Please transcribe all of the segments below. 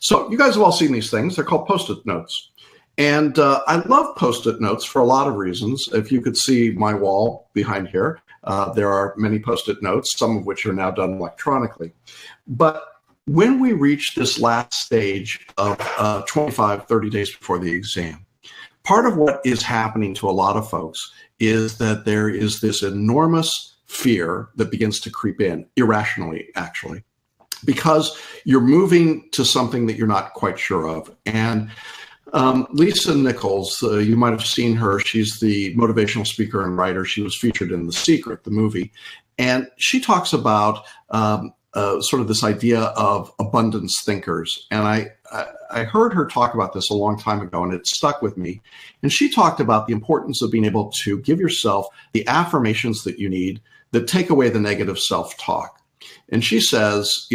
So you guys have all seen these things. They're called Post-it notes. And I love Post-it notes for a lot of reasons. If you could see my wall behind here, there are many Post-it notes, some of which are now done electronically. But when we reach this last stage of 25, 30 days before the exam, part of what is happening to a lot of folks is that there is this enormous fear that begins to creep in, irrationally, actually, because you're moving to something that you're not quite sure of. And Lisa Nichols, you might have seen her. She's the motivational speaker and writer. She was featured in The Secret, the movie. And she talks about sort of this idea of abundance thinkers. And I heard her talk about this a long time ago, and it stuck with me. And she talked about the importance of being able to give yourself the affirmations that you need that take away the negative self-talk. And she says,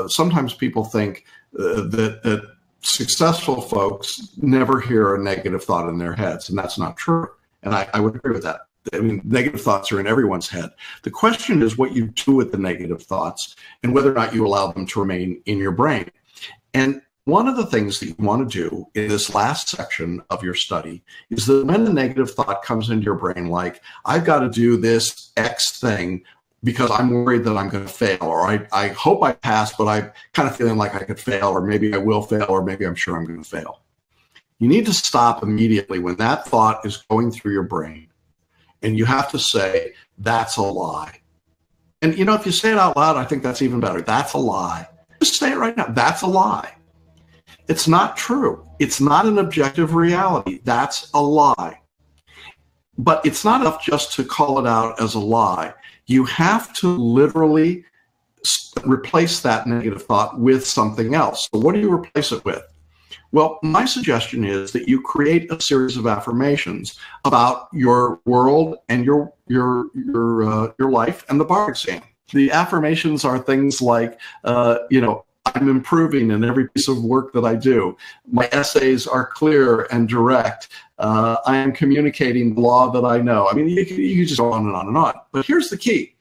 sometimes people think that successful folks never hear a negative thought in their heads, and that's not true. And I would agree with that. I mean, negative thoughts are in everyone's head. The question is what you do with the negative thoughts and whether or not you allow them to remain in your brain. And one of the things that you want to do in this last section of your study is that when the negative thought comes into your brain, like, I've got to do this X thing because I'm worried that I'm going to fail, or I hope I pass, but I'm kind of feeling like I could fail, or maybe I will fail, or maybe I'm sure I'm going to fail. You need to stop immediately when that thought is going through your brain, and you have to say, that's a lie. And, if you say it out loud, I think that's even better. That's a lie. Just say it right now. That's a lie. It's not true. It's not an objective reality. That's a lie. But it's not enough just to call it out as a lie. You have to literally replace that negative thought with something else. So what do you replace it with? Well, my suggestion is that you create a series of affirmations about your world and your life and the bar exam. The affirmations are things like, I'm improving in every piece of work that I do. My essays are clear and direct. I am communicating the law that I know. I mean, you can just go on and on and on. But here's the key.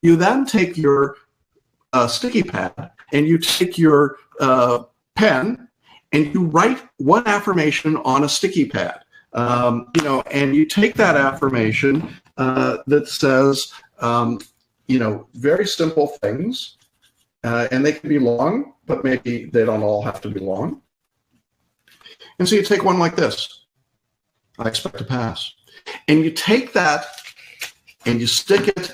You then take your sticky pad and you take your pen and you write one affirmation on a sticky pad. And you take that affirmation that says, very simple things. And they can be long, but maybe they don't all have to be long. And so you take one like this. I expect to pass. And you take that and you stick it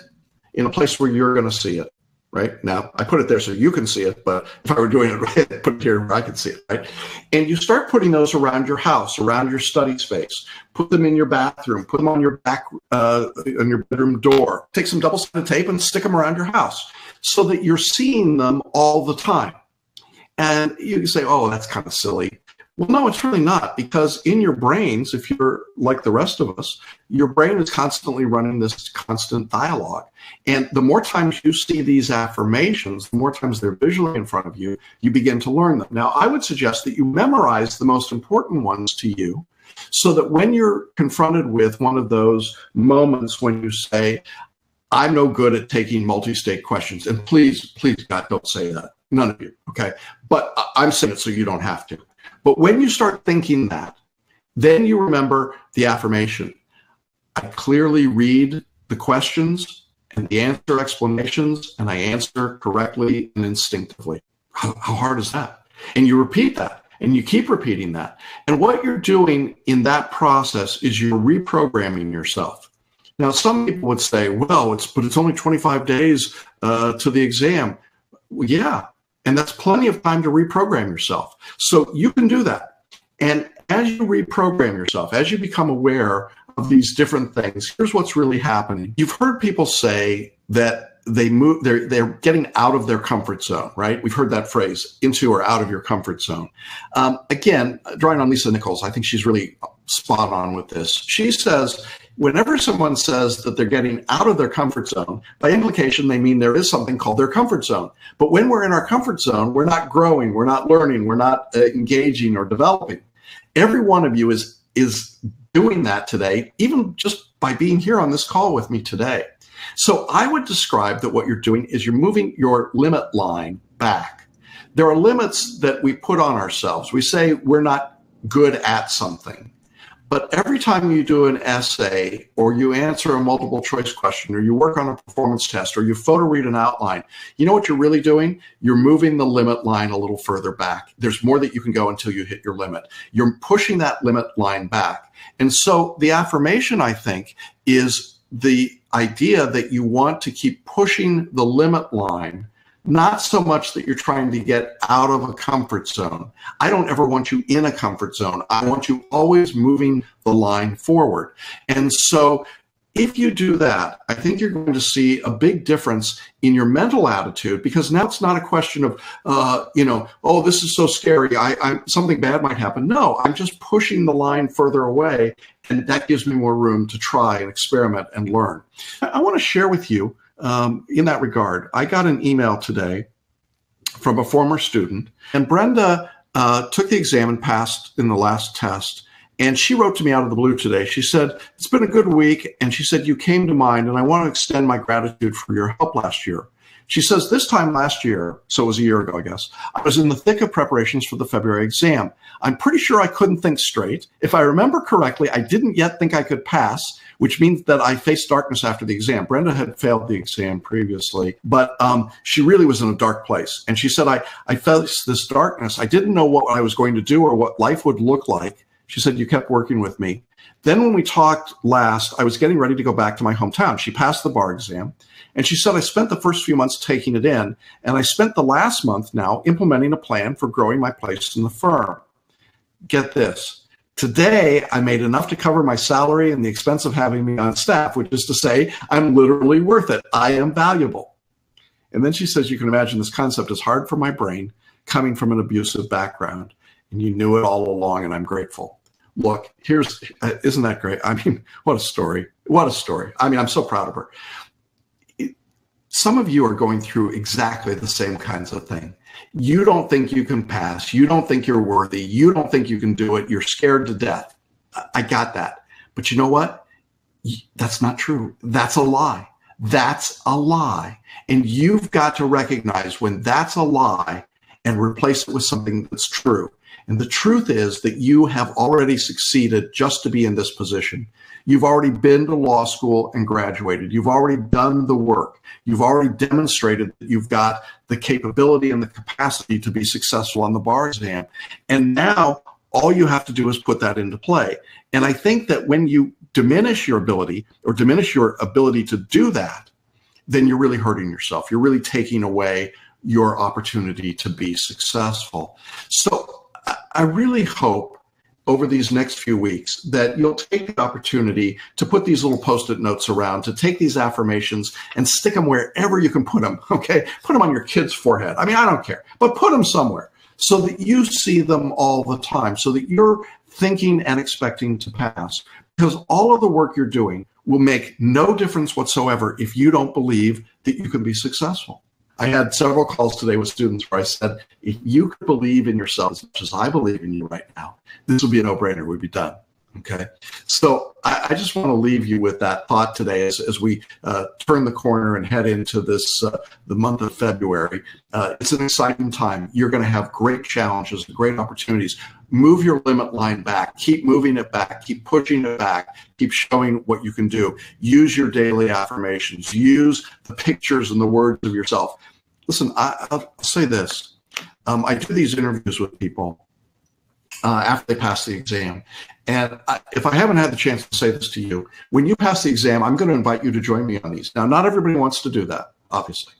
in a place where you're going to see it, right? Now, I put it there so you can see it, but if I were doing it right, I'd put it here where I could see it, right? And you start putting those around your house, around your study space. Put them in your bathroom. Put them on your on your bedroom door. Take some double-sided tape and stick them around your house so that you're seeing them all the time. And you can say, oh, that's kind of silly. Well, no, it's really not, because in your brains, if you're like the rest of us, your brain is constantly running this constant dialogue. And the more times you see these affirmations, the more times they're visually in front of you, you begin to learn them. Now, I would suggest that you memorize the most important ones to you so that when you're confronted with one of those moments when you say, I'm no good at taking multi-state questions, and please, God, don't say that. None of you, okay? But I'm saying it so you don't have to. But when you start thinking that, then you remember the affirmation. I clearly read the questions and the answer explanations, and I answer correctly and instinctively. How hard is that? And you repeat that, and you keep repeating that. And what you're doing in that process is you're reprogramming yourself. Now, some people would say, well, it's only 25 days to the exam. Well, yeah. And that's plenty of time to reprogram yourself. So you can do that. And as you reprogram yourself, as you become aware of these different things, here's what's really happening. You've heard people say that they're getting out of their comfort zone, right? We've heard that phrase, into or out of your comfort zone. Again, drawing on Lisa Nichols, I think she's really spot on with this. She says, whenever someone says that they're getting out of their comfort zone, by implication, they mean there is something called their comfort zone. But when we're in our comfort zone, we're not growing, we're not learning, we're not engaging or developing. Every one of you is doing that today, even just by being here on this call with me today. So I would describe that what you're doing is you're moving your limit line back. there are limits that we put on ourselves. We say we're not good at something. But every time you do an essay or you answer a multiple choice question or you work on a performance test or you photo read an outline, you know what you're really doing? You're moving the limit line a little further back. There's more that you can go until you hit your limit. You're pushing that limit line back. And so the affirmation, I think, is the idea that you want to keep pushing the limit line, not so much that you're trying to get out of a comfort zone. I don't ever want you in a comfort zone. I want you always moving the line forward. And so if you do that, I think you're going to see a big difference in your mental attitude, because now it's not a question of, oh, this is so scary. Something bad might happen. No, I'm just pushing the line further away, and that gives me more room to try and experiment and learn. I want to share with you, in that regard, I got an email today from a former student, and Brenda took the exam and passed in the last test. And she wrote to me out of the blue today. She said, it's been a good week. And she said, you came to mind, and I want to extend my gratitude for your help last year. She says, this time last year, so it was a year ago, I guess, I was in the thick of preparations for the February exam. I'm pretty sure I couldn't think straight. If I remember correctly, I didn't yet think I could pass, which means that I faced darkness after the exam. Brenda had failed the exam previously, but she really was in a dark place. And she said, I faced this darkness. I didn't know what I was going to do or what life would look like. She said, you kept working with me. Then when we talked last, I was getting ready to go back to my hometown. She passed the bar exam. And she said, I spent the first few months taking it in, and I spent the last month now implementing a plan for growing my place in the firm. Get this. Today, I made enough to cover my salary and the expense of having me on staff, which is to say, I'm literally worth it. I am valuable. And then she says, you can imagine this concept is hard for my brain, coming from an abusive background. And you knew it all along, and I'm grateful. Look, isn't that great? I mean, what a story. What a story. I mean, I'm so proud of her. Some of you are going through exactly the same kinds of thing. You don't think you can pass. You don't think you're worthy. You don't think you can do it. You're scared to death. I got that. But you know what? That's not true. That's a lie. That's a lie. And you've got to recognize when that's a lie and replace it with something that's true. And the truth is that you have already succeeded just to be in this position. You've already been to law school and graduated. You've already done the work. You've already demonstrated that you've got the capability and the capacity to be successful on the bar exam. And now all you have to do is put that into play. And I think that when you diminish your ability or diminish your ability to do that, then you're really hurting yourself. You're really taking away your opportunity to be successful. So I really hope over these next few weeks that you'll take the opportunity to put these little Post-it notes around, to take these affirmations and stick them wherever you can put them, okay? Put them on your kid's forehead. I mean, I don't care, but put them somewhere so that you see them all the time, so that you're thinking and expecting to pass. Because all of the work you're doing will make no difference whatsoever if you don't believe that you can be successful. I had several calls today with students where I said, if you could believe in yourself as much as I believe in you right now, this would be a no-brainer. We'd be done. Okay. So I just want to leave you with that thought today as we turn the corner and head into this, the month of February. It's an exciting time. You're going to have great challenges, great opportunities. Move your limit line back. Keep moving it back. Keep pushing it back. Keep showing what you can do. Use your daily affirmations. Use the pictures and the words of yourself. Listen, I'll say this. I do these interviews with people after they pass the exam. And if I haven't had the chance to say this to you, when you pass the exam, I'm going to invite you to join me on these. Now, not everybody wants to do that, obviously.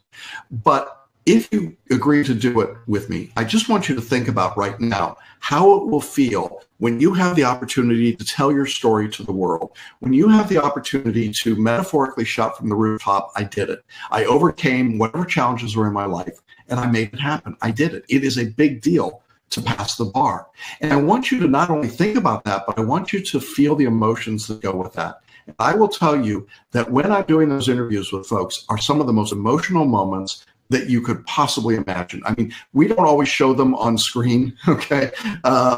But if you agree to do it with me, I just want you to think about right now how it will feel when you have the opportunity to tell your story to the world, when you have the opportunity to metaphorically shout from the rooftop, I did it. I overcame whatever challenges were in my life, and I made it happen. I did it. It is a big deal to pass the bar. And I want you to not only think about that, but I want you to feel the emotions that go with that. And I will tell you that when I'm doing those interviews with folks are some of the most emotional moments that you could possibly imagine. I mean, we don't always show them on screen, okay?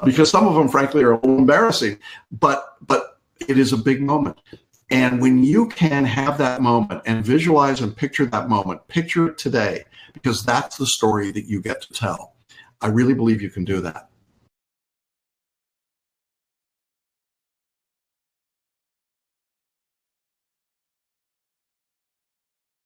Because some of them, frankly, are a little embarrassing, but it is a big moment. And when you can have that moment and visualize and picture that moment, picture it today, because that's the story that you get to tell. I really believe you can do that.